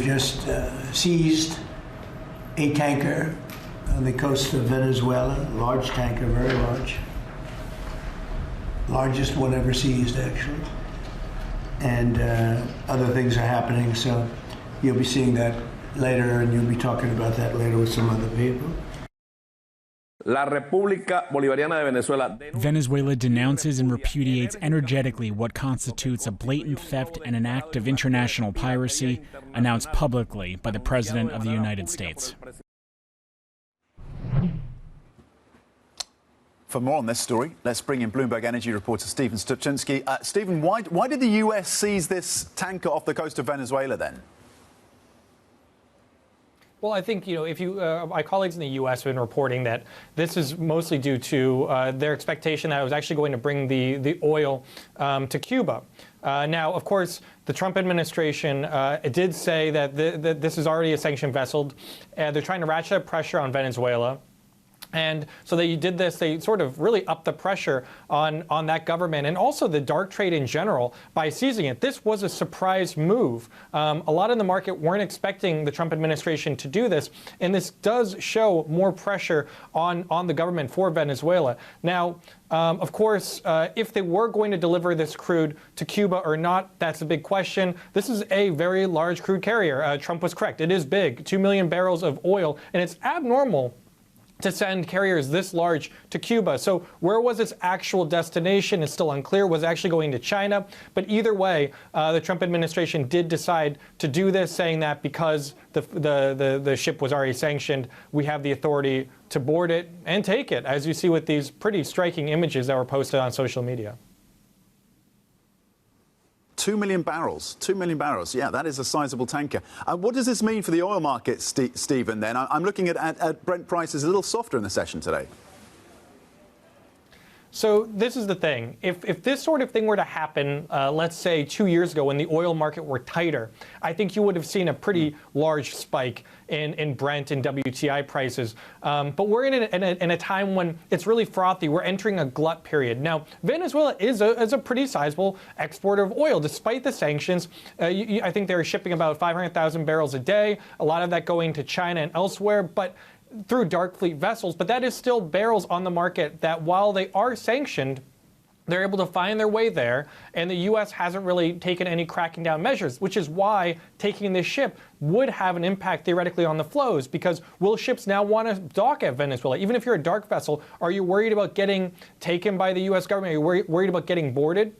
just seized a tanker on the coast of Venezuela, large tanker, very large. Largest one ever seized, actually. And other things are happening, so you'll be seeing that later, and you'll be talking about that later with some other people. La República Bolivariana de Venezuela. Venezuela denounces and repudiates energetically what constitutes a blatant theft and an act of international piracy announced publicly by the President of the United States. For more on this story, let's bring in Bloomberg Energy reporter Stapczynski. Stephen, why did the U.S. seize this tanker off the coast of Venezuela then? Well, I think, if my colleagues in the U.S. have been reporting that this is mostly due to their expectation that it was actually going to bring the oil to Cuba. Now, of course, the Trump administration did say that this is already a sanctioned vessel. They're trying to ratchet up pressure on Venezuela. And so they did this, they sort of really upped the pressure on that government and also the dark trade in general by seizing it. This was a surprise move. A lot in the market weren't expecting the Trump administration to do this, and this does show more pressure on the government for Venezuela. Now, of course, if they were going to deliver this crude to Cuba or not, that's a big question. This is a very large crude carrier. Trump was correct. It is big, 2 million barrels of oil, and it's abnormal to send carriers this large to Cuba. So where was its actual destination is still unclear. Was it actually going to China? But either way, the Trump administration did decide to do this, saying that because the ship was already sanctioned, we have the authority to board it and take it, as you see with these pretty striking images that were posted on social media. 2 million barrels. 2 million barrels. Yeah, that is a sizable tanker. What does this mean for the oil market, Stephen, then? I'm looking at Brent prices a little softer in the session today. So this is the thing. If this sort of thing were to happen, let's say 2 years ago when the oil market were tighter, I think you would have seen a pretty large spike in Brent and WTI prices. But we're in a time when it's really frothy. We're entering a glut period. Now, Venezuela is a pretty sizable exporter of oil. Despite the sanctions, I think they're shipping about 500,000 barrels a day, a lot of that going to China and elsewhere. But through dark fleet vessels, but that is still barrels on the market that, while they are sanctioned, they're able to find their way there, and the U.S. hasn't really taken any cracking down measures, which is why taking this ship would have an impact theoretically on the flows, because will ships now want to dock at Venezuela? Even if you're a dark vessel, are you worried about getting taken by the U.S. government? Are you worried about getting boarded?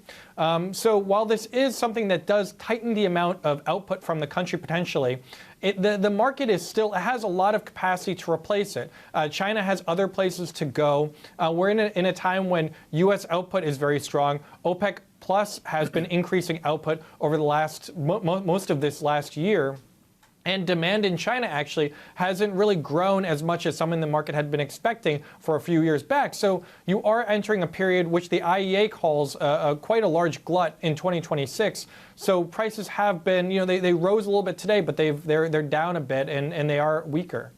So while this is something that does tighten the amount of output from the country potentially, the market has a lot of capacity to replace it. China has other places to go. We're in a time when U.S. output is very strong. OPEC Plus has been increasing output over the most of this last year. And demand in China actually hasn't really grown as much as some in the market had been expecting for a few years back. So you are entering a period which the IEA calls quite a large glut in 2026. So prices have been, they rose a little bit today, but they're down a bit and they are weaker.